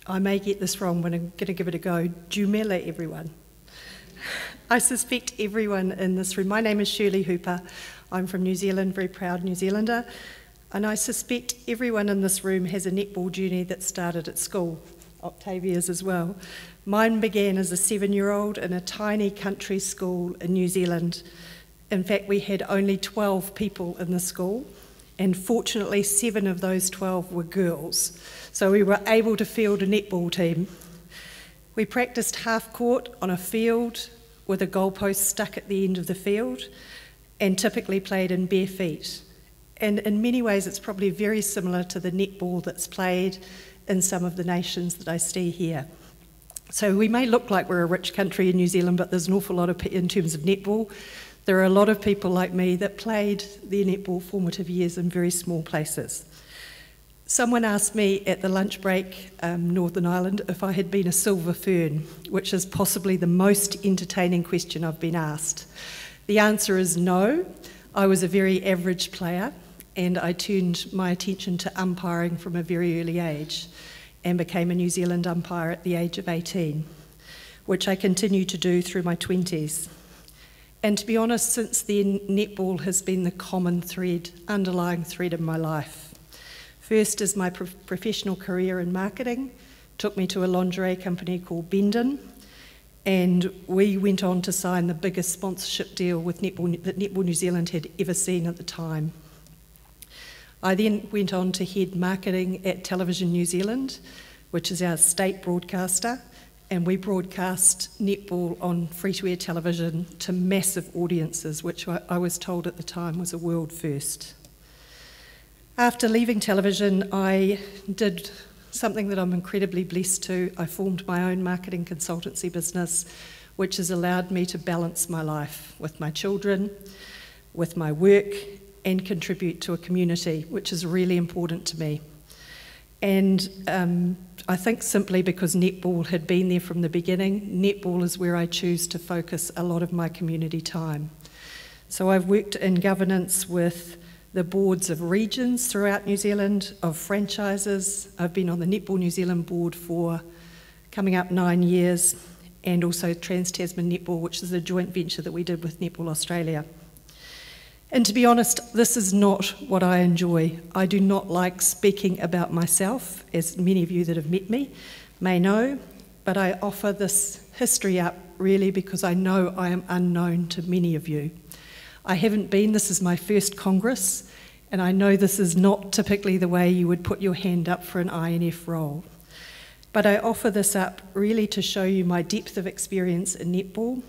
I may get this wrong, but I'm going to give it a go. Jumela, everyone. I suspect everyone in this room. My name is Shirley Hooper. I'm from New Zealand, very proud New Zealander. And I suspect everyone in this room has a netball journey that started at school. Octavia's as well. Mine began as a 7-year-old in a tiny country school in New Zealand. In fact, we had only 12 people in the school, and fortunately 7 of those 12 were girls. So we were able to field a netball team. We practiced half court on a field with a goalpost stuck at the end of the field, and typically played in bare feet. And in many ways it's probably very similar to the netball that's played in some of the nations that I see here. So we may look like we're a rich country in New Zealand, but there's an awful lot in terms of netball. There are a lot of people like me that played their netball formative years in very small places. Someone asked me at the lunch break, Northern Ireland, if I had been a silver fern, which is possibly the most entertaining question I've been asked. The answer is no. I was a very average player, and I turned my attention to umpiring from a very early age and became a New Zealand umpire at the age of 18, which I continue to do through my 20s. And to be honest, since then, netball has been the common thread, underlying thread in my life. First is my professional career in marketing, took me to a lingerie company called Bendon, and we went on to sign the biggest sponsorship deal with Netball that Netball New Zealand had ever seen at the time. I then went on to head marketing at Television New Zealand, which is our state broadcaster, and we broadcast netball on free-to-air television to massive audiences, which I was told at the time was a world first. After leaving television, I did something that I'm incredibly blessed to. I formed my own marketing consultancy business, which has allowed me to balance my life with my children, with my work, and contribute to a community, which is really important to me. And I think simply because netball had been there from the beginning, netball is where I choose to focus a lot of my community time. So I've worked in governance with the boards of regions throughout New Zealand, of franchises. I've been on the Netball New Zealand board for coming up 9 years, and also Trans-Tasman Netball, which is a joint venture that we did with Netball Australia. And to be honest, this is not what I enjoy. I do not like speaking about myself, as many of you that have met me may know, but I offer this history up really because I know I am unknown to many of you. I haven't been, this is my first Congress, and I know this is not typically the way you would put your hand up for an INF role. But I offer this up really to show you my depth of experience in netball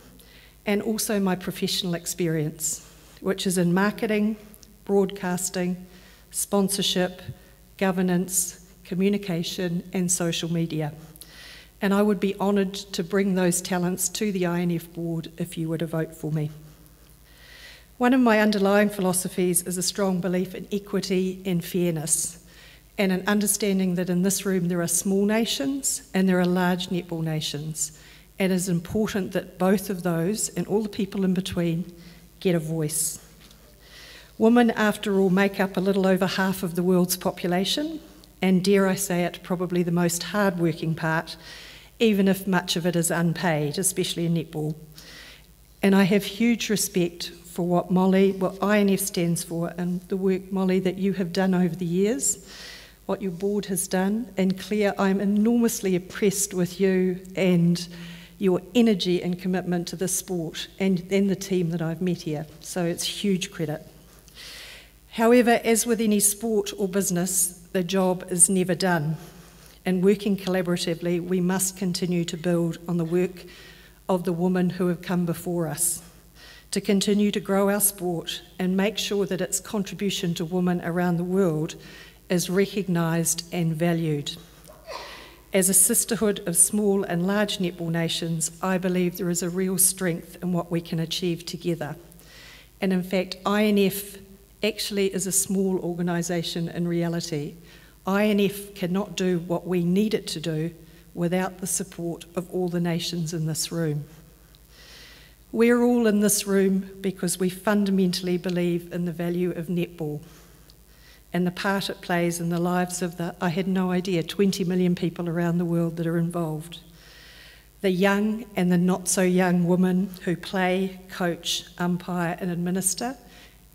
and also my professional experience, which is in marketing, broadcasting, sponsorship, governance, communication, and social media. And I would be honoured to bring those talents to the INF board if you were to vote for me. One of my underlying philosophies is a strong belief in equity and fairness, and an understanding that in this room there are small nations and there are large netball nations, and it is important that both of those, and all the people in between, get a voice. Women, after all, make up a little over half of the world's population, and dare I say it, probably the most hard-working part, even if much of it is unpaid, especially in netball. And I have huge respect for what INF stands for, and the work, Molly, that you have done over the years, what your board has done. And Claire, I'm enormously impressed with you and your energy and commitment to this sport and the team that I've met here. So it's huge credit. However, as with any sport or business, the job is never done. And working collaboratively, we must continue to build on the work of the women who have come before us, to continue to grow our sport and make sure that its contribution to women around the world is recognised and valued. As a sisterhood of small and large netball nations, I believe there is a real strength in what we can achieve together. And in fact, INF actually is a small organisation in reality. INF cannot do what we need it to do without the support of all the nations in this room. We're all in this room because we fundamentally believe in the value of netball. and the part it plays in the lives of I had no idea, 20 million people around the world that are involved. The young and the not so young women who play, coach, umpire and administer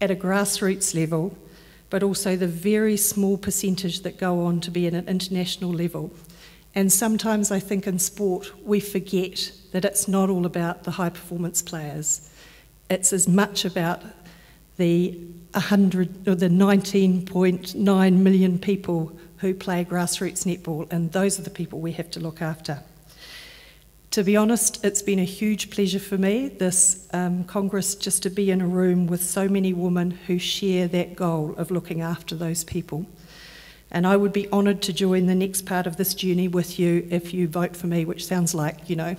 at a grassroots level, but also the very small percentage that go on to be at an international level. And sometimes I think in sport we forget that it's not all about the high performance players. It's as much about the 19.9 million people who play grassroots netball, and those are the people we have to look after. To be honest, it's been a huge pleasure for me, this Congress, just to be in a room with so many women who share that goal of looking after those people. And I would be honoured to join the next part of this journey with you if you vote for me, which sounds like, you know,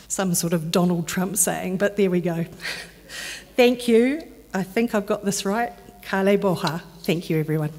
some sort of Donald Trump saying, but there we go. Thank you. I think I've got this right. Kale boha. Thank you, everyone.